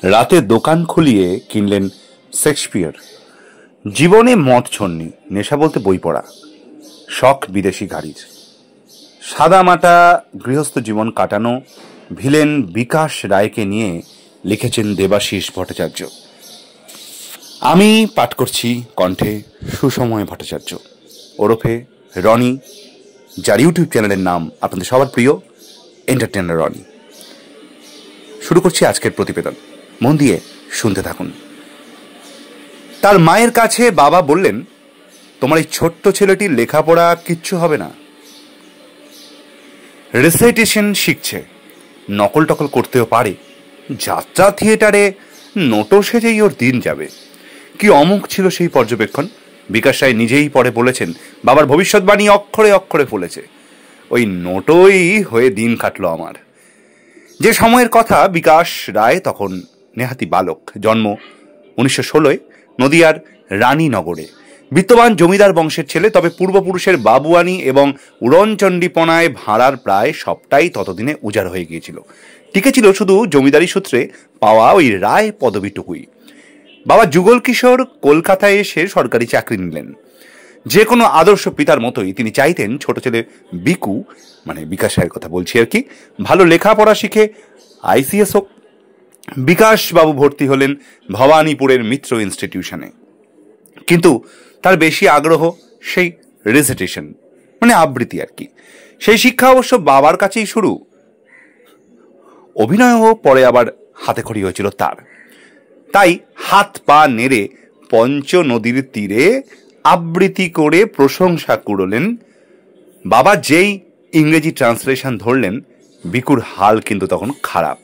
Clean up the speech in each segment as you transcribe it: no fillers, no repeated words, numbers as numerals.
রাতে দোকান খুলিয়ে কিনলেন শেক্সপিয়ার। জীবনে মদ ছন্নি, নেশা বলতে বই পড়া, শখ বিদেশি গাড়ির। সাদামাটা গৃহস্থ জীবন কাটানো ভিলেন বিকাশ রায়কে নিয়ে লিখেছেন দেবাশিস ভট্টাচার্য। আমি পাঠ করছি কণ্ঠে সুসময় ভট্টাচার্য ওরফে রনি, যার ইউটিউব চ্যানেলের নাম আপনাদের সবার প্রিয় এন্টারটেইনার রনি। শুরু করছি আজকের প্রতিবেদন, মন দিয়ে শুনতে থাকুন। তার মায়ের কাছে বাবা বললেন, তোমার এই ছোট্ট ছেলেটির লেখাপড়া কিচ্ছু হবে না, রেসাইটেশন শিখছে, নকল টকল করতেও পারে, যাত্রা থিয়েটারে নোটো সেজেই ওর দিন যাবে। কি অমুক ছিল সেই পর্যবেক্ষণ। বিকাশ রায় নিজেই পরে বলেছেন, বাবার ভবিষ্যৎবাণী অক্ষরে অক্ষরে ফলেছে। ওই নোটোই হয়ে দিন কাটলো আমার। যে সময়ের কথা, বিকাশ রায় তখন নেহাতি বালক, জন্ম 1916 নদিয়ার রানীনগরে। বিত্তবান জমিদার বংশের ছেলে, তবে পূর্বপুরুষের বাবুয়ানি এবং উড়নচণ্ডীপনায় ভাড়ার প্রায় সবটাই ততদিনে উজাড় হয়ে গিয়েছিল। টিকেছিল শুধু জমিদারি সূত্রে পাওয়া ওই রায় পদবিটুকুই। বাবা যুগল কিশোর কলকাতায় এসে সরকারি চাকরি নিলেন। যে কোনো আদর্শ পিতার মতোই তিনি চাইতেন ছোট ছেলে বিকু, মানে বিকাশ রায়ের কথা বলছি আর কি, ভালো লেখাপড়া শিখে আইসিএস হোক। বিকাশ বাবু ভর্তি হলেন ভবানীপুরের মিত্র ইনস্টিটিউশনে, কিন্তু তার বেশি আগ্রহ সেই রেসিটেশন, মানে আবৃত্তি আর কি। সেই শিক্ষা অবশ্য বাবার কাছেই শুরু। অভিনয়ও পরে আবার হাতে খড়ি হয়েছিল তার। তাই হাত পা নেড়ে পঞ্চ নদীর তীরে আবৃত্তি করে প্রশংসা কুড়লেন। বাবা যেই ইংরেজি ট্রান্সলেশন ধরলেন, বিকুর হাল কিন্তু তখন খারাপ।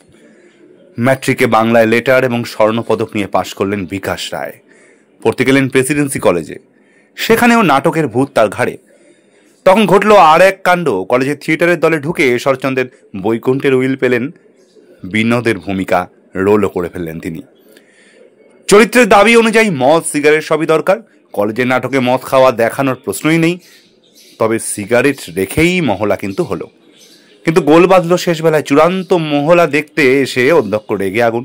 ম্যাট্রিকে বাংলায় লেটার এবং স্বর্ণপদক নিয়ে পাশ করলেন বিকাশ রায়। পড়তে গেলেন প্রেসিডেন্সি কলেজে, সেখানেও নাটকের ভূত তার ঘাড়ে। তখন ঘটল আর এক কাণ্ড। কলেজের থিয়েটারের দলে ঢুকে ঈশ্বরচন্দ্রের বৈকুণ্ঠের উইল পেলেন, বিনোদের ভূমিকা রোলও করে ফেললেন তিনি। চরিত্রের দাবি অনুযায়ী মদ সিগারেট সবই দরকার, কলেজের নাটকে মদ খাওয়া দেখানোর প্রশ্নই নেই। তবে সিগারেট রেখেই মহলা কিন্তু হলো। কিন্তু গোল বাঁধল শেষ বেলায়। চূড়ান্ত মহলা দেখতে এসে অধ্যক্ষ রেগে আগুন।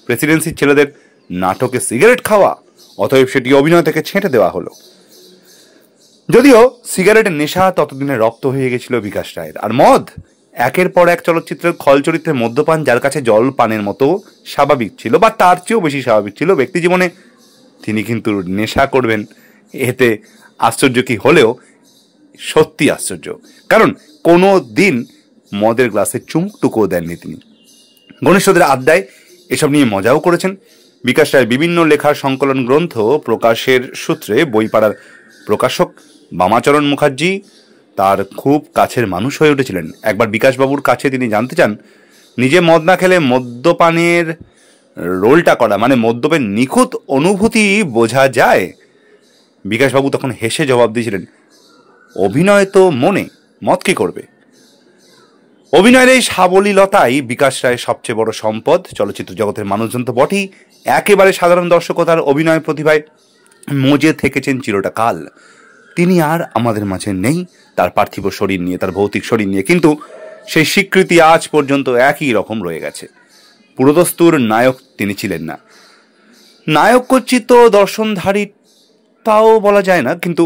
প্রেসিডেন্সির ছেলেদের নাটকে সিগারেট খাওয়া, অতএব সেটি অভিনয় থেকে ছেঁটে দেওয়া হলো। যদিও সিগারেটের নেশা ততদিনে রক্ত হয়ে গেছিল বিকাশ রায়ের। আর মদ একের পর এক চলচ্চিত্রের খল চরিত্রের মদ্যপান, যার কাছে জল পানের মতো স্বাভাবিক ছিল, বা তার চেয়েও বেশি স্বাভাবিক ছিল ব্যক্তি জীবনে, তিনি কিন্তু নেশা করবেন, এতে আশ্চর্য কি হলেও সত্যি আশ্চর্য। কারণ কোনো দিন মদের গ্লাসে চুমুকটুকুও দেননি তিনি। ঘনিষ্ঠদের আড্ডায় এসব নিয়ে মজাও করেছেন। বিকাশ রায়ের বিভিন্ন লেখার সংকলন গ্রন্থ প্রকাশের সূত্রে বইপাড়ার প্রকাশক বামাচরণ মুখার্জি তার খুব কাছের মানুষ হয়ে উঠেছিলেন। একবার বিকাশবাবুর কাছে তিনি জানতে চান, নিজে মদ না খেলে মদ্যপানের রোলটা করা, মানে মদ্যপের নিখুঁত অনুভূতি বোঝা যায়। বিকাশবাবু তখন হেসে জবাব দিয়েছিলেন, অভিনয় তো মনে, মদ কি করবে। অভিনয়ের এই সাবলীলতাই বিকাশ রায়ের সবচেয়ে বড় সম্পদ। চলচ্চিত্র জগতের মানুষজন তো বটেই, একেবারে সাধারণ দর্শকও তার অভিনয় প্রতিভায় মজে থেকেছেন চিরটা কাল। তিনি আর আমাদের মাঝে নেই, তার পার্থিব শরীর নিয়ে, তার ভৌতিক শরীর নিয়ে, কিন্তু সেই স্বীকৃতি আজ পর্যন্ত একই রকম রয়ে গেছে। পুরোদস্তুর নায়ক তিনি ছিলেন না, নায়কোচিত দর্শনধারী তাও বলা যায় না, কিন্তু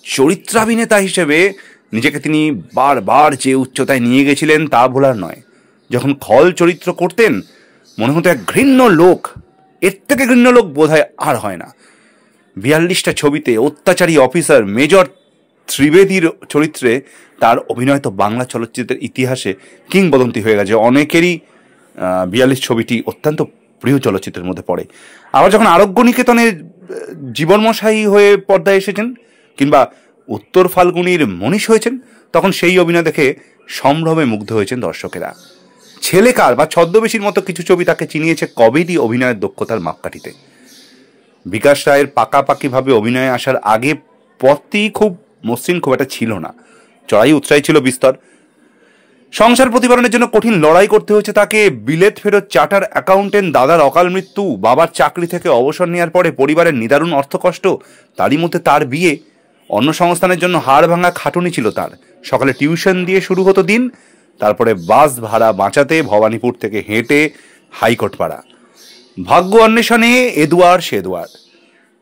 চরিত্রাভিনেতা হিসেবে নিজেকে তিনি বারবার যে উচ্চতায় নিয়ে গেছিলেন তা ভোলার নয়। যখন খল চরিত্র করতেন মনে হতো এক ঘৃণ্য লোক, এর থেকে ঘৃণ্য লোক বোধহয় আর হয় না। 42টা ছবিতে অত্যাচারী অফিসার মেজর ত্রিবেদীর চরিত্রে তার অভিনয় তো বাংলা চলচ্চিত্রের ইতিহাসে কিংবদন্তি হয়ে গেছে। অনেকেরই 42 ছবিটি অত্যন্ত প্রিয় চলচ্চিত্রের মধ্যে পড়ে। আবার যখন আরোগ্য নিকেতনে জীবনমশাই হয়ে পর্দায় এসেছেন, কিংবা উত্তর ফাল্গুনির মনীষ হয়েছেন, তখন সেই অভিনয় দেখে সম্ভ্রমে মুগ্ধ হয়েছেন দর্শকেরা। ছেলেকার বা ছদ্মবেশীর মতো কিছু ছবি তাকে চিনিয়েছে কমেডি অভিনয়ের দক্ষতার মাপকাঠিতে। বিকাশ রায়ের পাকাপাকিভাবে অভিনয়ে আসার আগে পথটি খুব মসৃণ, খুব একটা ছিল না। চড়াই উৎসাহী ছিল বিস্তর। সংসার প্রতিপালনের জন্য কঠিন লড়াই করতে হয়েছে তাকে। বিলেত ফেরত চার্টার অ্যাকাউন্টেন্ট দাদার অকাল মৃত্যু, বাবার চাকরি থেকে অবসর নেওয়ার পরে পরিবারের নিদারুণ অর্থকষ্ট, তারই মধ্যে তার বিয়ে, অন্য সংস্থানের জন্য হাড় ভাঙা খাটুনি ছিল তার। সকালে টিউশন দিয়ে শুরু হতো দিন, তারপরে বাস ভাড়া বাঁচাতে ভবানীপুর থেকে হেঁটে হাইকোর্ট পাড়া। ভাগ্য অন্বেষণে এদুয়ার সেদুয়ার।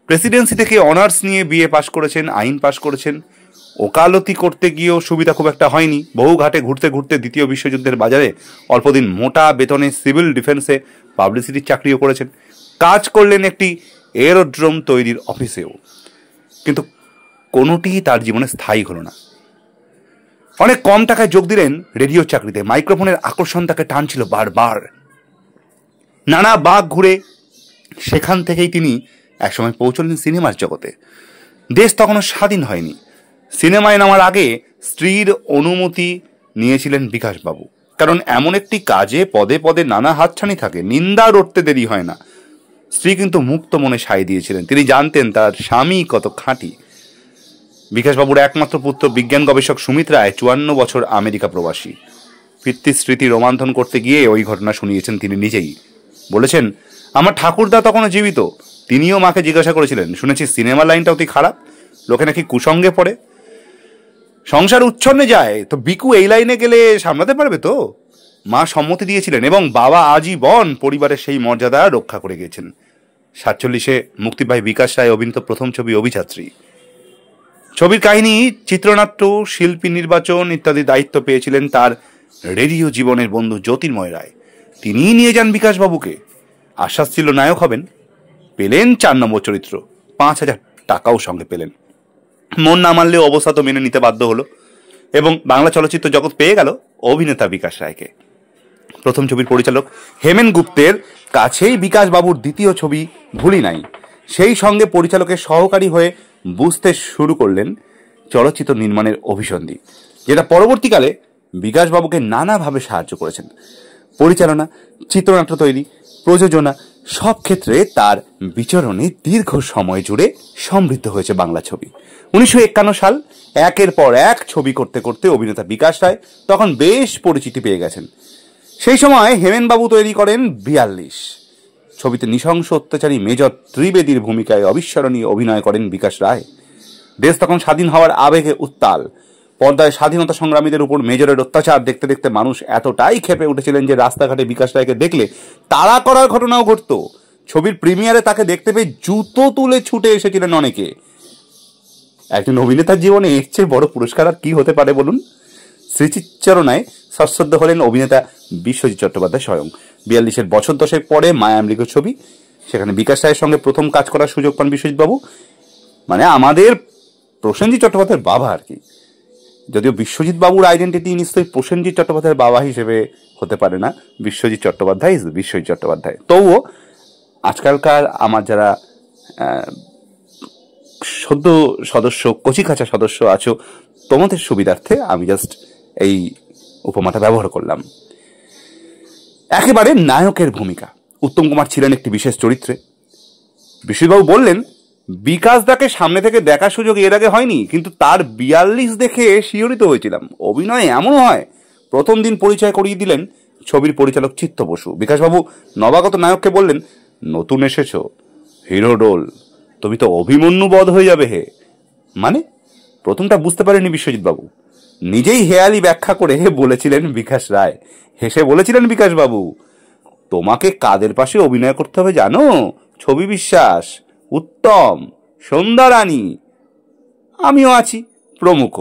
প্রেসিডেন্সি থেকে অনার্স নিয়ে বিএ পাশ করেছেন, আইন পাশ করেছেন। ওকালতি করতে গিয়েও সুবিধা খুব একটা হয়নি। বহু ঘাটে ঘুরতে ঘুরতে দ্বিতীয় বিশ্বযুদ্ধের বাজারে অল্পদিন মোটা বেতনে সিভিল ডিফেন্সে পাবলিসিটির চাকরিও করেছেন। কাজ করলেন একটি এরোড্রোম তৈরির অফিসেও, কিন্তু কোনোটি তার জীবনে স্থায়ী হলো না। অনেক কম টাকায় যোগ দিলেন রেডিও চাকরিতে। মাইক্রোফোনের আকর্ষণ তাকে টানছিল বারবার। নানা বাঁক ঘুরে সেখান থেকেই তিনি একসময় পৌঁছলেন সিনেমার জগতে। দেশ তখনও স্বাধীন হয়নি। সিনেমায় নামার আগে স্ত্রীর অনুমতি নিয়েছিলেন বিকাশবাবু, কারণ এমন একটি কাজে পদে পদে নানা হাতছানি থাকে, নিন্দা রটতে দেরি হয় না। স্ত্রী কিন্তু মুক্ত মনে সায় দিয়েছিলেন। তিনি জানতেন তার স্বামী কত খাঁটি। বিকাশবাবুর একমাত্র পুত্র বিজ্ঞান গবেষক সুমিত রায় 54 বছর আমেরিকা প্রবাসী। পিতৃ স্মৃতি রোমন্থন করতে গিয়ে ওই ঘটনা শুনিয়েছেন তিনি নিজেই। বলেছেন, আমার ঠাকুরদা তখনও জীবিত। তিনিও মাকে জিজ্ঞাসা করেছিলেন, শুনেছি সিনেমা লাইনটা অতি খারাপ, লোকে নাকি কুসঙ্গে পড়ে, সংসার উচ্ছন্নে যায়, তো বিকু এই লাইনে গেলে সামলাতে পারবে তো? মা সম্মতি দিয়েছিলেন এবং বাবা আজীবন পরিবারের সেই মর্যাদা রক্ষা করে গেছেন। 47-এ মুক্তি পায় বিকাশ রায় অভিনীত প্রথম ছবি অভিযাত্রী। ছবির কাহিনী, চিত্রনাট্য, শিল্পী নির্বাচন ইত্যাদি দায়িত্ব পেয়েছিলেন তার রেডিও জীবনের বন্ধু জ্যোতির্ময় রায়। তিনিই নিয়ে যান বিকাশবাবুকে। আশ্বাস ছিল নায়ক হবেন। পেলেন 4 নম্বর চরিত্র, 5,000 টাকাও সঙ্গে পেলেন। মন না মানলেও অবস্থা তো মেনে নিতে বাধ্য হলো এবং বাংলা চলচ্চিত্র জগৎ পেয়ে গেল অভিনেতা বিকাশ রায়কে। প্রথম ছবির পরিচালক হেমেন গুপ্তের কাছেই বিকাশবাবুর দ্বিতীয় ছবি ভুলি নাই। সেই সঙ্গে পরিচালকের সহকারী হয়ে বুঝতে শুরু করলেন চলচ্চিত্র নির্মাণের অভিসন্ধি, যেটা পরবর্তীকালে বিকাশবাবুকে নানাভাবে সাহায্য করেছেন। পরিচালনা, চিত্রনাট্য তৈরি, প্রযোজনা সব ক্ষেত্রে তার বিচরণে দীর্ঘ সময় জুড়ে সমৃদ্ধ হয়েছে বাংলা ছবি। 1951 সাল, একের পর এক ছবি করতে করতে অভিনেতা বিকাশ রায় তখন বেশ পরিচিতি পেয়ে গেছেন। সেই সময় হেমেনবাবু তৈরি করেন 42। ছবিতে নৃশংস অত্যাচারী মেজর ত্রিবেদীর ভূমিকায় অবিস্মরণীয় অভিনয় করেন বিকাশ রায়। দেশ তখন স্বাধীন হওয়ার আবেগে উত্তাল। পর্দায় স্বাধীনতা সংগ্রামীদের উপর মেজরের অত্যাচার দেখতে দেখতে মানুষ এতটাই ক্ষেপে উঠেছিলেন যে রাস্তাঘাটে বিকাশ রায়কে দেখলে তাড়া করার ঘটনাও ঘটত। ছবির প্রিমিয়ারে তাকে দেখতে পেয়ে জুতো তুলে ছুটে এসেছিলেন অনেকে। একজন অভিনেতার জীবনে এর চেয়ে বড় পুরস্কার আর কি হতে পারে বলুন? স্মৃতিচারণায় সশ্রদ্ধ হলেন অভিনেতা বিশ্বজিৎ চট্টোপাধ্যায় স্বয়ং। 42-এর বছর দশেক পরে মায়ামৃগ ছবি, সেখানে বিকাশ রায়ের সঙ্গে প্রথম কাজ করার সুযোগ পান বিশ্বজিৎ বাবু। মানে আমাদের প্রসেনজিৎ চট্টোপাধ্যায়ের বাবা আর কি। যদিও বিশ্বজিৎ বাবুর আইডেন্টিটি নিশ্চয়ই প্রসেনজিৎ চট্টোপাধ্যায়ের বাবা হিসেবে হতে পারে না, বিশ্বজিৎ চট্টোপাধ্যায় ইজ বিশ্বজিৎ চট্টোপাধ্যায়। তবুও আজকালকার আমার যারা সদ্য সদস্য, কচিকাঁচা সদস্য আছো, তোমাদের সুবিধার্থে আমি জাস্ট এই উপমাটা ব্যবহার করলাম। একেবারে নায়কের ভূমিকা। উত্তম কুমার ছিলেন একটি বিশেষ চরিত্রে। বিশ্বজিৎবাবু বললেন, বিকাশদাকে সামনে থেকে দেখার সুযোগ এর আগে হয়নি, কিন্তু তার 42 দেখে শিহরিত হয়েছিলাম। অভিনয় এমন হয়। প্রথম দিন পরিচয় করিয়ে দিলেন ছবির পরিচালক চিত্ত বসু। বিকাশবাবু নবাগত নায়ককে বললেন, নতুন এসেছ, হিরো রোল, তুমি তো অভিমন্যু বধ হয়ে যাবে হে। মানে প্রথমটা বুঝতে পারেনি বিশ্বজিৎ বাবু। নিজেই হেয়ালি ব্যাখ্যা করে বলেছিলেন বিকাশ রায়। হেসে বলেছিলেন বিকাশবাবু, তোমাকে কাদের পাশে অভিনয় করতে হবে জানো? ছবি বিশ্বাস, উত্তম, সন্ধ্যা রানী, আমিও আছি প্রমুখ।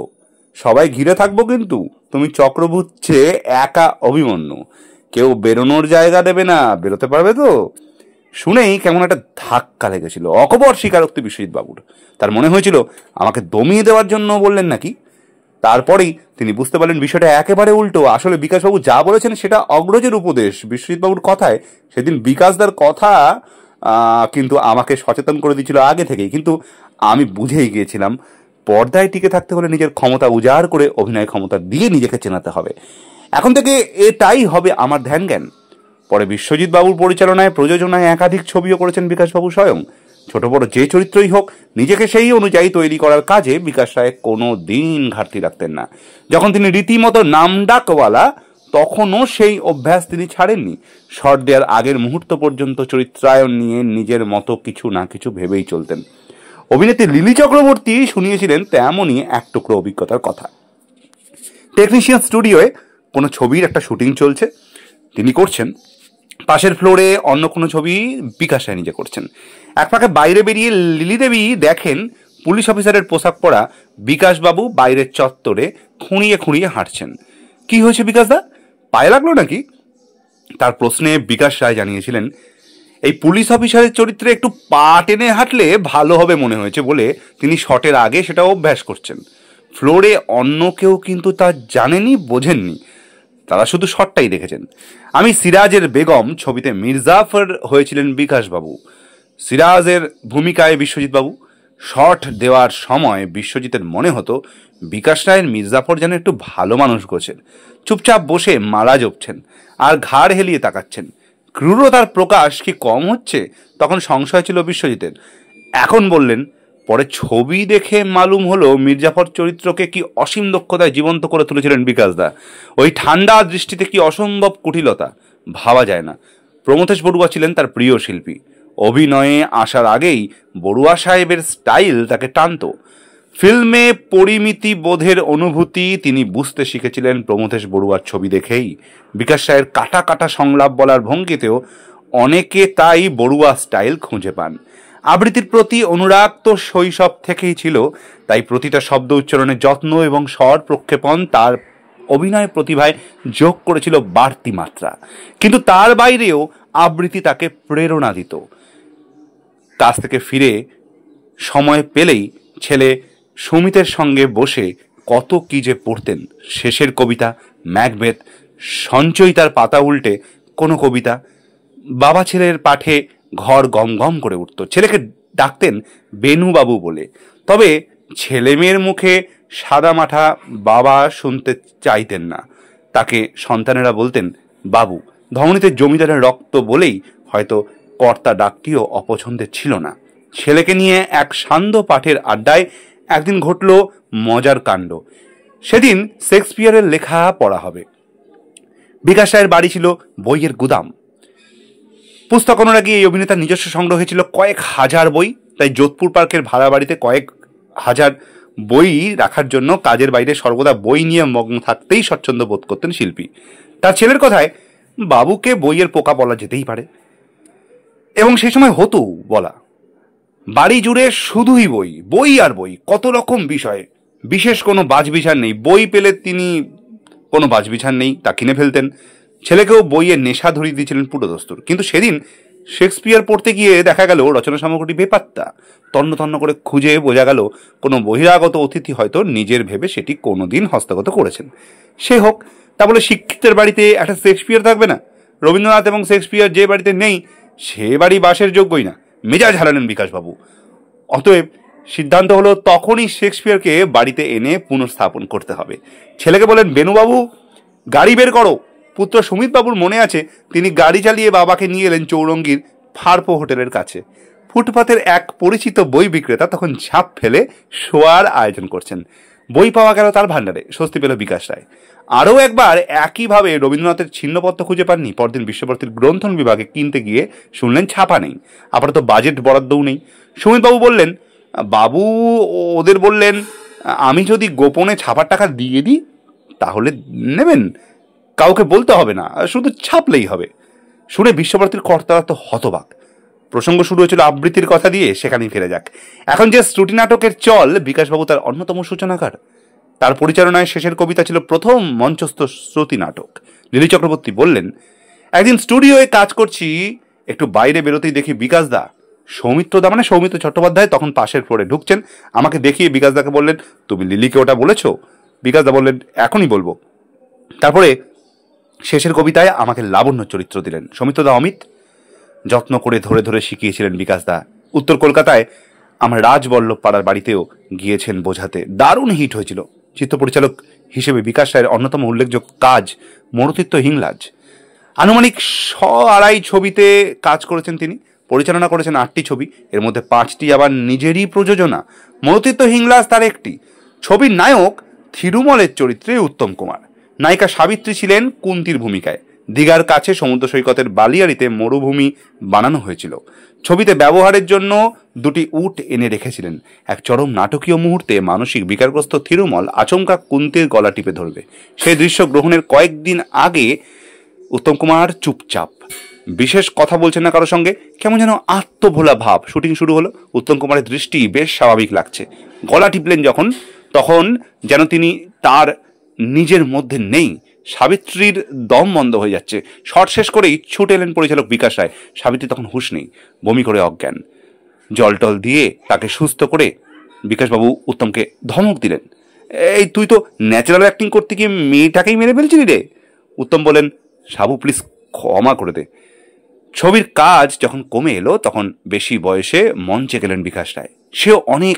সবাই ঘিরে থাকবো, কিন্তু তুমি চক্রবুচ্ছে একা অভিমন্যু। কেউ বেরোনোর জায়গা দেবে না, বেরোতে পারবে তো? শুনেই কেমন একটা ধাক্কা লেগেছিল। অকপট স্বীকারোক্তি বিশ্বজিৎ বাবুর। তার মনে হয়েছিল আমাকে দমিয়ে দেওয়ার জন্য বললেন নাকি। তারপরেই তিনি বুঝতে পারলেন বিষয়টা একেবারে উল্টো। আসলে বিকাশবাবু যা বলেছেন সেটা অগ্রজের উপদেশ। বিশ্বজিৎ বাবুর কথায় সেদিন বিকাশদার কথা কিন্তু আমাকে সচেতন করে দিয়েছিল আগে থেকেই, কিন্তু আমি বুঝেই গিয়েছিলাম পর্দায় টিকে থাকতে হলে নিজের ক্ষমতা উজাড় করে অভিনয় ক্ষমতা দিয়ে নিজেকে চেনাতে হবে। এখন থেকে এটাই হবে আমার ধ্যান জ্ঞান। পরে বিশ্বজিৎ বাবুর পরিচালনায়, প্রযোজনায় একাধিক ছবিও করেছেন বিকাশবাবু স্বয়ং। ছোট বড় যে চরিত্রই হোক, নিজেকে সেই অনুযায়ী তৈরি করার কাজে বিকাশ রায় কোনো দিন ঘাটতি রাখতেন না। যখন তিনি রীতিমতো নামডাকওয়ালা, তখনও সেই অভ্যাস তিনি ছাড়েননি। শর্ট দেওয়ার আগের মুহূর্ত পর্যন্ত চরিত্রায়ন নিয়ে নিজের মতো কিছু না কিছু ভেবেই চলতেন। অভিনেত্রী লিলি চক্রবর্তী শুনিয়েছিলেন তেমনই এক টুকরো অভিজ্ঞতার কথা। টেকনিশিয়ান স্টুডিওয়ে কোনো ছবির একটা শুটিং চলছে, তিনি করছেন। পাশের ফ্লোরে অন্য কোনো ছবি বিকাশ রায় নিজে করছেন। এক ফাঁকে বাইরে বেরিয়ে লিলি দেবী দেখেন পুলিশ অফিসারের পোশাক পরা বিকাশবাবু বাইরের চত্বরে খুঁড়িয়ে খুঁড়িয়ে হাঁটছেন। কি হয়েছে বিকাশদা, পায়ে লাগলো নাকি? তার প্রশ্নে বিকাশ রায় জানিয়েছিলেন, এই পুলিশ অফিসারের চরিত্রে একটু পা টেনে হাঁটলে ভালো হবে মনে হয়েছে বলে তিনি শটের আগে সেটা অভ্যাস করছেন। ফ্লোরে অন্য কেউ কিন্তু তা জানেনি, বোঝেননি, তারা শুধু শটটাই দেখেছেন। আমি সিরাজের বেগম ছবিতে মির্জাফর হয়েছিলেন বিকাশবাবু, সিরাজের ভূমিকায় বিশ্বজিৎ বাবু। শট দেওয়ার সময় বিশ্বজিতের মনে হতো বিকাশ রায়ের মির্জাফর যেন একটু ভালো মানুষ গোছেন, চুপচাপ বসে মালা জপছেন আর ঘাড় হেলিয়ে তাকাচ্ছেন। ক্রূরতার প্রকাশ কি কম হচ্ছে? তখন সংশয় ছিল বিশ্বজিতের। এখন বললেন, পরে ছবি দেখে মালুম হলো মির্জাফর চরিত্রকে কি অসীম দক্ষতায় জীবন্ত করে তুলেছিলেন বিকাশদা। ওই ঠান্ডা দৃষ্টিতে কি অসম্ভব কুটিলতা, ভাবা যায় না। প্রমথেশ বড়ুয়া ছিলেন তার প্রিয় শিল্পী। অভিনয়ে আসার আগেই বড়ুয়া সাহেবের স্টাইল তাকে টানত। ফিল্মে পরিমিতি বোধের অনুভূতি তিনি বুঝতে শিখেছিলেন প্রমথেশ বড়ুয়ার ছবি দেখেই। বিকাশ রায়ের কাটা কাটা সংলাপ বলার ভঙ্গিতেও অনেকে তাই বড়ুয়া স্টাইল খুঁজে পান। আবৃত্তির প্রতি অনুরাগ তো শৈশব থেকেই ছিল, তাই প্রতিটা শব্দ উচ্চারণে যত্ন এবং স্বর প্রক্ষেপণ তার অভিনয় প্রতিভায় যোগ করেছিল বাড়তি মাত্রা। কিন্তু তার বাইরেও আবৃত্তি তাকে প্রেরণা দিত। কাজ থেকে ফিরে সময় পেলেই ছেলে সুমিতের সঙ্গে বসে কত কি যে পড়তেন। শেষের কবিতা, ম্যাকবেথ, সঞ্চয়িতার পাতা উল্টে কোনো কবিতা। বাবা ছেলের পাঠে ঘর গম গম করে উঠত। ছেলেকে ডাকতেন বেনুবাবু বলে, তবে ছেলে মেয়ের মুখে সাদা মাঠা বাবা শুনতে চাইতেন না। তাকে সন্তানেরা বলতেন বাবু। ধমনীতে জমিদারের রক্ত বলেই হয়তো কর্তা ডাকটিও অপছন্দের ছিল না। ছেলেকে নিয়ে এক সান্ধ্য পাঠের আড্ডায় একদিন ঘটল মজার কাণ্ড। সেদিন শেক্সপিয়ারের লেখা পড়া হবে। বিকাশ রায়ের বাড়ি ছিল বইয়ের গুদাম। পুস্তক অনুরাগী এই অভিনেতার নিজস্ব সংগ্রহে ছিল কয়েক হাজার বই, তাই যোধপুর পার্কের ভাড়া বাড়িতে কয়েক হাজার বই রাখার জন্য কাজের বাইরে সর্বদা বই নিয়ে মগ্ন থাকতেই স্বচ্ছন্দ বোধ করতেন শিল্পী। তার ছেলের কথায় বাবুকে বইয়ের পোকা বলা যেতেই পারে, এবং সেই সময় হতো বলা। বাড়ি জুড়ে শুধুই বই, বই আর বই, কত রকম বিষয়। বিশেষ কোনো বাজবিছার নেই। বই পেলে তিনি কোনো বাজবিছার নেই তা কিনে ফেলতেন। ছেলেকেও বইয়ের নেশা ধরিয়ে দিয়েছিলেন পুরোদস্তুর। কিন্তু সেদিন শেক্সপিয়ার পড়তে গিয়ে দেখা গেল রচনা সামগ্রী বেপাত্তা। তন্ন তন্ন করে খুঁজে বোঝা গেল কোনো বহিরাগত অতিথি হয়তো নিজের ভেবে সেটি কোনোদিন হস্তগত করেছেন। সে হোক, তা বলে শিক্ষিতের বাড়িতে একটা শেক্সপিয়ার থাকবে না? রবীন্দ্রনাথ এবং শেক্সপিয়ার যে বাড়িতে নেই সে বাড়ি বাসের যোগ্যই না। মেজাজ হারালেন বিকাশবাবু। অতএব সিদ্ধান্ত হলো তখনই শেক্সপিয়ারকে বাড়িতে এনে পুনঃস্থাপন করতে হবে। ছেলেকে বলেন, বেনুবাবু গাড়ি বের করো। পুত্র সুমিতবাবুর মনে আছে তিনি গাড়ি চালিয়ে বাবাকে নিয়ে এলেন চৌরঙ্গীর ফারপো হোটেলের কাছে। ফুটপাতের এক পরিচিত বই বিক্রেতা তখন ঝাঁপ ফেলে শোয়ার আয়োজন করছেন। বই পাওয়া গেল তার ভাণ্ডারে। স্বস্তি পেল বিকাশ রায়। আরও একবার একইভাবে রবীন্দ্রনাথের ছিন্নপত্র খুঁজে পাননি। পরদিন বিশ্বভারতীর গ্রন্থন বিভাগে কিনতে গিয়ে শুনলেন ছাপা নেই, আপাতত বাজেট বরাদ্দও নেই। সুমিতবাবু বললেন, বাবু ওদের বললেন আমি যদি গোপনে ছাপার টাকা দিয়ে দিই তাহলে নেবেন, কাউকে বলতে হবে না, শুধু ছাপলেই হবে। শুনে বিশ্বভারতীর কর্তারা তো হতবাক। প্রসঙ্গ শুরু হয়েছিল আবৃত্তির কথা দিয়ে, সেখানেই ফিরে যাক। এখন যে শ্রুতি নাটকের চল, বিকাশবাবু তার অন্যতম সূচনাকার। তার পরিচালনায় শেষের কবিতা ছিল প্রথম মঞ্চস্থ শ্রুতি নাটক। লিলি চক্রবর্তী বললেন, একদিন স্টুডিওয়ে কাজ করছি, একটু বাইরে বেরোতেই দেখি বিকাশদা, সৌমিত্রদা মানে সৌমিত্র চট্টোপাধ্যায় তখন পাশের ফ্লোরে ঢুকছেন। আমাকে দেখিয়ে বিকাশদাকে বললেন, তুমি লিলিকে ওটা বলেছ? বিকাশদা বললেন, এখনই বলবো। তারপরে শেষের কবিতায় আমাকে লাবণ্য চরিত্র দিলেন। সৌমিত্রদা অমিত যত্ন করে ধরে ধরে শিখিয়েছিলেন বিকাশদা। উত্তর কলকাতায় আমার রাজবল্লভ পাড়ার বাড়িতেও গিয়েছেন বোঝাতে। দারুণ হিট হয়েছিল। চিত্র পরিচালক হিসেবে বিকাশ রায়ের অন্যতম উল্লেখযোগ্য কাজ মনোতীর্থ হিংলাজ। আনুমানিক 1.5 ছবিতে কাজ করেছেন তিনি। পরিচালনা করেছেন 8টি ছবি, এর মধ্যে 5টি আবার নিজেরই প্রযোজনা। মনোতীর্থ হিংলাজ তার একটি। ছবির নায়ক থিরুমলের চরিত্রে উত্তম কুমার, নায়িকা সাবিত্রী ছিলেন কুন্তির ভূমিকায়। দীঘার কাছে সমুদ্র সৈকতের বালিয়াড়িতে মরুভূমি বানানো হয়েছিল। ছবিতে ব্যবহারের জন্য 2টি উট এনে রেখেছিলেন। এক চরম নাটকীয় মুহূর্তে মানসিক বিকারগ্রস্ত থিরুমল আচমকা কুন্তির গলা টিপে ধরবে। সেই দৃশ্য গ্রহণের কয়েকদিন আগে উত্তম কুমার চুপচাপ। বিশেষ কথা বলছেন না কারোর সঙ্গে, কেমন যেন আত্মভোলা ভাব। শুটিং শুরু হলো, উত্তম কুমারের দৃষ্টি বেশ স্বাভাবিক লাগছে। গলা টিপলেন যখন, তখন যেন তিনি তার নিজের মধ্যে নেই। সাবিত্রীর দম বন্ধ হয়ে যাচ্ছে। শট শেষ করেই ছুটে এলেন পরিচালক বিকাশ রায়। সাবিত্রী তখন হুঁশ নেই, বমি করে অজ্ঞান। জল টল দিয়ে তাকে সুস্থ করে বিকাশবাবু উত্তমকে ধমক দিলেন, এই তুই তো ন্যাচারাল অ্যাক্টিং করতে গিয়ে মেয়েটাকেই মেরে ফেলছিলি রে। উত্তম বলেন, সাবু প্লিজ ক্ষমা করে দে। ছবির কাজ যখন কমে এলো তখন বেশি বয়সে মঞ্চে গেলেন বিকাশ রায়। সেও অনেক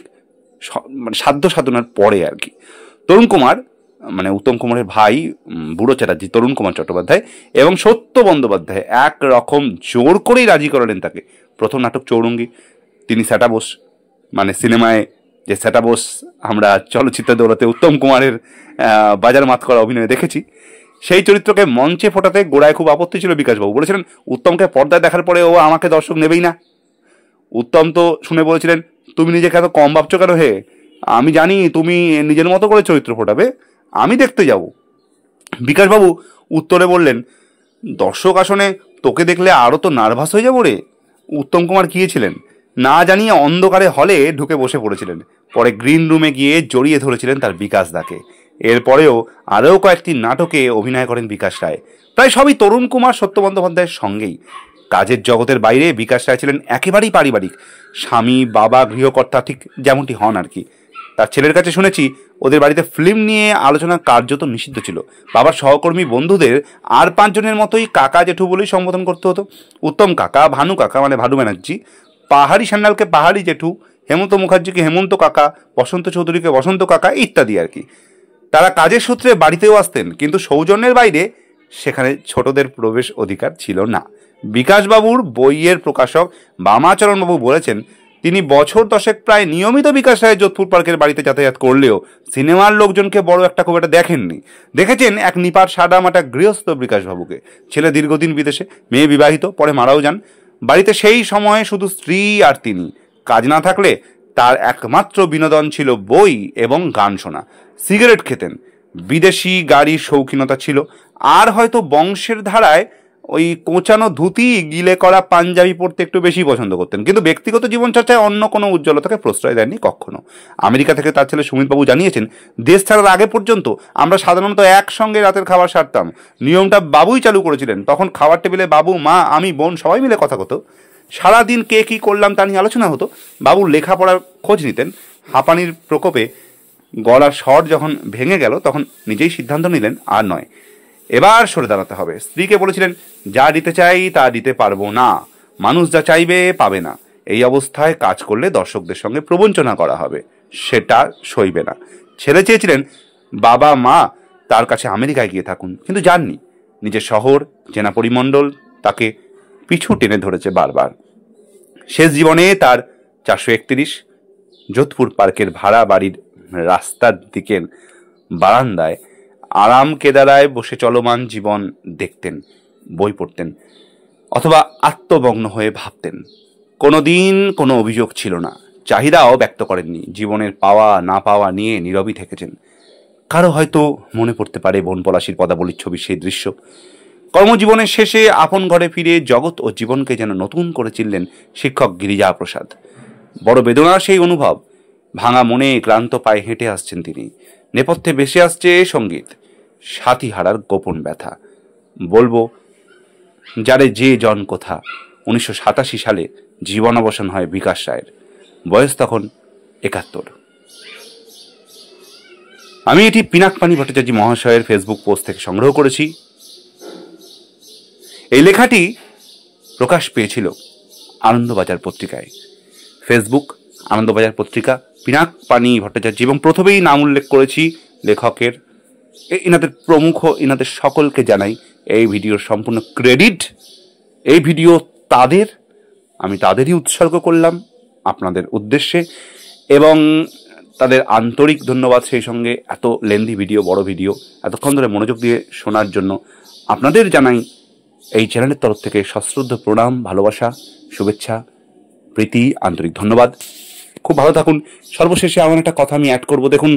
সাধ্য সাধনার পরে আর কি। তরুণ কুমার, মানে উত্তম কুমারের ভাই বুড়ো চ্যাটার্জি, তরুণ কুমার চট্টোপাধ্যায় এবং সত্য বন্দ্যোপাধ্যায় এক রকম জোর করেই রাজি করালেন তাকে। প্রথম নাটক চৌরঙ্গি, তিনি স্যাটাবোস, মানে সিনেমায় যে স্যাটাবোস আমরা চলচ্চিত্র দৌড়াতে উত্তম কুমারের বাজার মাত করা অভিনয়ে দেখেছি, সেই চরিত্রকে মঞ্চে ফোটাতে গোড়ায় খুব আপত্তি ছিল বিকাশবাবু। বলেছিলেন উত্তমকে পর্দায় দেখার পরে ও আমাকে দর্শক নেবেই না। উত্তম তো শুনে বলেছিলেন, তুমি নিজেকে এত কম ভাবছো কেন হে, আমি জানি তুমি নিজের মতো করে চরিত্র ফোটাবে, আমি দেখতে যাব। বিকাশবাবু উত্তরে বললেন, দর্শক আসনে তোকে দেখলে আরও তো নার্ভাস হয়ে যাবো রে। উত্তম কুমার গিয়েছিলেন, না জানিয়ে অন্ধকারে হলে ঢুকে বসে পড়েছিলেন। পরে গ্রিন রুমে গিয়ে জড়িয়ে ধরেছিলেন তার বিকাশ দাকে। এরপরেও আরও কয়েকটি নাটকে অভিনয় করেন বিকাশ রায়। প্রায় সবই তরুণ কুমার সত্য বন্দ্যোপাধ্যায়ের সঙ্গেই। কাজের জগতের বাইরে বিকাশ রায় ছিলেন একেবারেই পারিবারিক, স্বামী, বাবা, গৃহকর্তা, ঠিক যেমনটি হন আর কি। তার ছেলের কাছে শুনেছি ওদের বাড়িতে ফিল্ম নিয়ে আলোচনা কার্যত নিষিদ্ধ ছিল। বাবার সহকর্মী বন্ধুদের আর 5 জনের মতোই কাকা জেঠু বলেই সম্বোধন করতে হতো। উত্তম কাকা, ভানু কাকা মানে ভানু ব্যানার্জি, পাহাড়ি সান্যালকে পাহাড়ি জেঠু, হেমন্ত মুখার্জিকে হেমন্ত কাকা, বসন্ত চৌধুরীকে বসন্ত কাকা ইত্যাদি আর কি। তারা কাজের সূত্রে বাড়িতেও আসতেন, কিন্তু সৌজন্যের বাইরে সেখানে ছোটদের প্রবেশ অধিকার ছিল না। বিকাশবাবুর বইয়ের প্রকাশক বামাচরণবাবু বলেছেন, তিনি বছর 10 প্রায় নিয়মিত বিকাশ রায়ের যোধপুর পার্কের বাড়িতে যাতায়াত করলেও সিনেমার লোকজনকে বড় একটা খুব একটা দেখেননি। দেখেছেন এক নিপার সাদামাটা গৃহস্থ বিকাশবাবুকে। ছেলে দীর্ঘদিন বিদেশে, মেয়ে বিবাহিত, পরে মারাও যান। বাড়িতে সেই সময়ে শুধু স্ত্রী আর তিনি। কাজ না থাকলে তার একমাত্র বিনোদন ছিল বই এবং গান শোনা। সিগারেট খেতেন, বিদেশি গাড়ির শৌখিনতা ছিল, আর হয়তো বংশের ধারায় ওই কোঁচানো ধুতি, গিলে করা পাঞ্জাবি পরতে একটু বেশি পছন্দ করতেন। কিন্তু ব্যক্তিগত জীবনচর্চায় অন্য কোনো উজ্জ্বলতাকে প্রশ্রয় দেননি কখনো। আমেরিকা থেকে তার ছেলে সুমিতবাবু জানিয়েছেন, দেশ ছাড়ার আগে পর্যন্ত আমরা সাধারণত একসঙ্গে রাতের খাবার সারতাম। নিয়মটা বাবুই চালু করেছিলেন। তখন খাবার টেবিলে বাবু, মা, আমি, বোন সবাই মিলে কথা হতো। সারাদিন কে কী করলাম তা নিয়ে আলোচনা হতো। বাবু লেখাপড়ার খোঁজ নিতেন। হাঁপানির প্রকোপে গলার স্বর যখন ভেঙে গেল তখন নিজেই সিদ্ধান্ত নিলেন, আর নয়, এবার সরে দাঁড়াতে হবে। স্ত্রীকে বলেছিলেন, যা দিতে চাই তা দিতে পারবো না, মানুষ যা চাইবে পাবে না। এই অবস্থায় কাজ করলে দর্শকদের সঙ্গে প্রবঞ্চনা করা হবে, সেটা সইবে না। ছেলে চেয়েছিলেন বাবা মা তার কাছে আমেরিকায় গিয়ে থাকুন, কিন্তু যাননি। নিজের শহর, চেনা পরিমণ্ডল তাকে পিছু টেনে ধরেছে বারবার। শেষ জীবনে তার 431 যোধপুর পার্কের ভাড়া বাড়ির রাস্তার দিকের বারান্দায় আরাম কেদারায় বসে চলমান জীবন দেখতেন, বই পড়তেন, অথবা আত্মমগ্ন হয়ে ভাবতেন। কোনোদিন কোনো অভিযোগ ছিল না, চাহিদাও ব্যক্ত করেননি। জীবনের পাওয়া না পাওয়া নিয়ে নীরবই থেকেছেন। কারো হয়তো মনে পড়তে পারে বন পলাশির পদাবলীর ছবির সেই দৃশ্য। কর্মজীবনের শেষে আপন ঘরে ফিরে জগৎ ও জীবনকে যেন নতুন করে চিনলেন শিক্ষক গিরিজা প্রসাদ। বড় বেদনার সেই অনুভব। ভাঙা মনে ক্লান্ত পায়ে হেঁটে আসছেন তিনি। নেপথ্যে ভেসে আসছে সঙ্গীত, সাথী হারার গোপন ব্যথা। বলবো, যারে যে জন কোথা। 1987 সালে জীবনাবসান হয় বিকাশ রায়ের। বয়স তখন 71। আমি এটি পিনাকপানি ভট্টাচার্য মহাশয়ের ফেসবুক পোস্ট থেকে সংগ্রহ করেছি। এই লেখাটি প্রকাশ পেয়েছিল আনন্দবাজার পত্রিকায়। ফেসবুক আনন্দবাজার পত্রিকা, পিনাকপানি ভট্টাচার্য, এবং প্রথমেই নাম উল্লেখ করেছি লেখকের। ইনাদের প্রমুখ, ইনাদের সকলকে জানাই এই ভিডিওর সম্পূর্ণ ক্রেডিট। এই ভিডিও তাদের, আমি তাদেরই উৎসর্গ করলাম আপনাদের উদ্দেশ্যে, এবং তাদের আন্তরিক ধন্যবাদ। সেই সঙ্গে এত লেন্দি ভিডিও, বড় ভিডিও এতক্ষণ ধরে মনোযোগ দিয়ে শোনার জন্য আপনাদের জানাই এই চ্যানেলের তরফ থেকে সশ্রদ্ধ প্রণাম, ভালোবাসা, শুভেচ্ছা, প্রীতি, আন্তরিক ধন্যবাদ। খুব ভালো থাকুন। সর্বশেষে এমন একটা কথা আমি অ্যাড করব। দেখুন,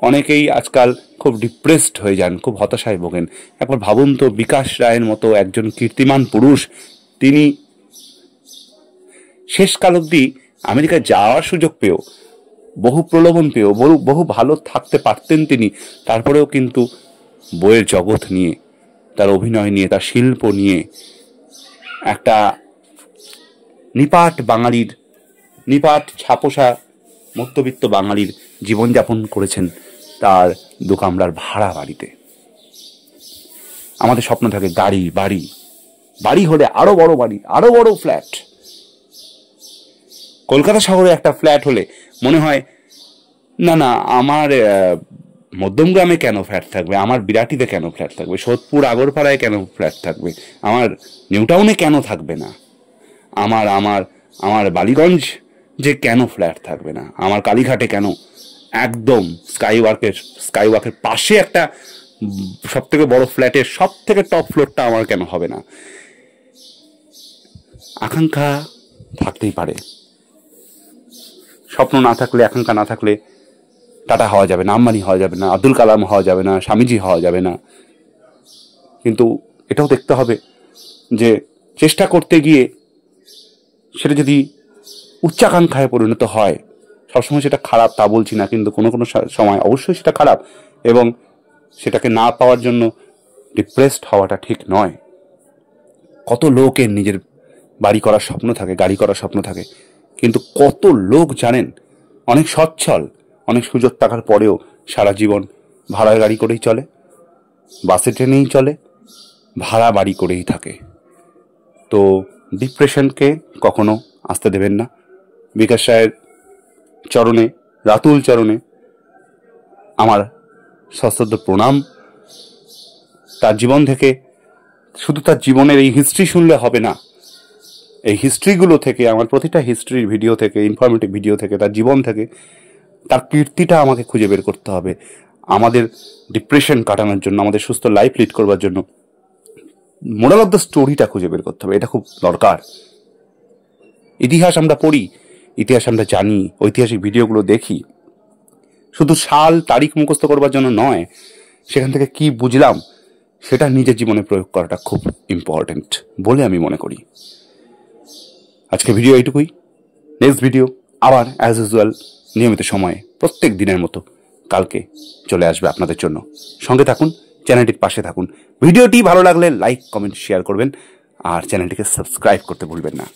অনেকেই আজকাল খুব ডিপ্রেসড হয়ে যান, খুব হতাশায় ভোগেন। একবার ভাবুন তো, বিকাশ রায়ের মতো একজন কীর্তিমান পুরুষ তিনি শেষকাল অবধি আমেরিকায় যাওয়ার সুযোগ পেয়েও, বহু প্রলোভন পেয়েও, বহু ভালো থাকতে পারতেন তিনি, তারপরেও কিন্তু বইয়ের জগৎ নিয়ে, তার অভিনয় নিয়ে, তার শিল্প নিয়ে একটা নিপাট ছাপোষা মধ্যবিত্ত বাঙালির জীবনযাপন করেছেন তার দোকামরার ভাড়া বাড়িতে। আমাদের স্বপ্ন থাকে বাড়ি হলে আরো বড় বাড়ি, আরো বড় ফ্ল্যাট। কলকাতা শহরে একটা ফ্ল্যাট হলে মনে হয় না আমার মধ্যমগ্রামে কেন ফ্ল্যাট থাকবে, আমার বিরাটিতে কেন ফ্ল্যাট থাকবে, সোদপুর আগরপাড়ায় কেন ফ্ল্যাট থাকবে, আমার নিউ টাউনে কেন থাকবে না, আমার বালিগঞ্জ যে কেন ফ্ল্যাট থাকবে না, আমার কালীঘাটে কেন, একদম স্কাইওয়াকের পাশে একটা সব থেকে বড় ফ্ল্যাটের সব থেকে টপ ফ্লোরটা আমার কেন হবে না। আকাঙ্ক্ষা থাকতেই পারে, স্বপ্ন না থাকলে, আকাঙ্ক্ষা না থাকলে টাটা হওয়া যাবে না, আম্বানি হওয়া যাবে না, আব্দুল কালাম হওয়া যাবে না, স্বামীজি হওয়া যাবে না। কিন্তু এটাও দেখতে হবে যে চেষ্টা করতে গিয়ে সেটা যদি উচ্চাকাঙ্ক্ষায় পরিণত হয়, সবসময় সেটা খারাপ তা বলছি না, কিন্তু কোনো সময় অবশ্যই সেটা খারাপ, এবং সেটাকে না পাওয়ার জন্য ডিপ্রেসড হওয়াটা ঠিক নয়। কত লোকের নিজের বাড়ি করার স্বপ্ন থাকে, গাড়ি করার স্বপ্ন থাকে, কিন্তু কত লোক জানেন অনেক সচ্ছল, অনেক সুযোগ থাকার পরেও সারা জীবন ভাড়া গাড়ি করেই চলে, বাসে ট্রেনেই চলে, ভাড়া বাড়ি করেই থাকে। তো ডিপ্রেশনকে কখনো আসতে দেবেন না। বিকাশ রায়ের চরণে, রাতুল চরণে আমার সশ্রদ্ধ প্রণাম। তার জীবন থেকে, শুধু তার জীবনের এই হিস্ট্রি শুনলে হবে না, এই হিস্ট্রিগুলো থেকে, আমার প্রতিটা হিস্ট্রির ভিডিও থেকে, ইনফরমেটিভ ভিডিও থেকে, তার জীবন থেকে তার কীর্তিটা আমাকে খুঁজে বের করতে হবে। আমাদের ডিপ্রেশন কাটানোর জন্য, আমাদের সুস্থ লাইফ লিড করবার জন্য মোরাল অফ দ্য স্টোরিটা খুঁজে বের করতে হবে। এটা খুব দরকার। ইতিহাস আমরা পড়ি, ইতিহাস আমরা জানি, ঐতিহাসিক ভিডিওগুলো দেখি, শুধু সাল তারিখ মুখস্থ করবার জন্য নয়, সেখান থেকে কি বুঝলাম সেটা নিজের জীবনে প্রয়োগ করাটা খুব ইম্পর্টেন্ট বলে আমি মনে করি। আজকে ভিডিও এইটুকুই। নেক্সট ভিডিও আবার অ্যাজ ইউজুয়াল নিয়মিত সময়ে প্রত্যেক দিনের মতো কালকে চলে আসবে আপনাদের জন্য। সঙ্গে থাকুন, চ্যানেলটির পাশে থাকুন। ভিডিওটি ভালো লাগলে লাইক, কমেন্ট, শেয়ার করবেন, আর চ্যানেলটিকে সাবস্ক্রাইব করতে ভুলবেন না।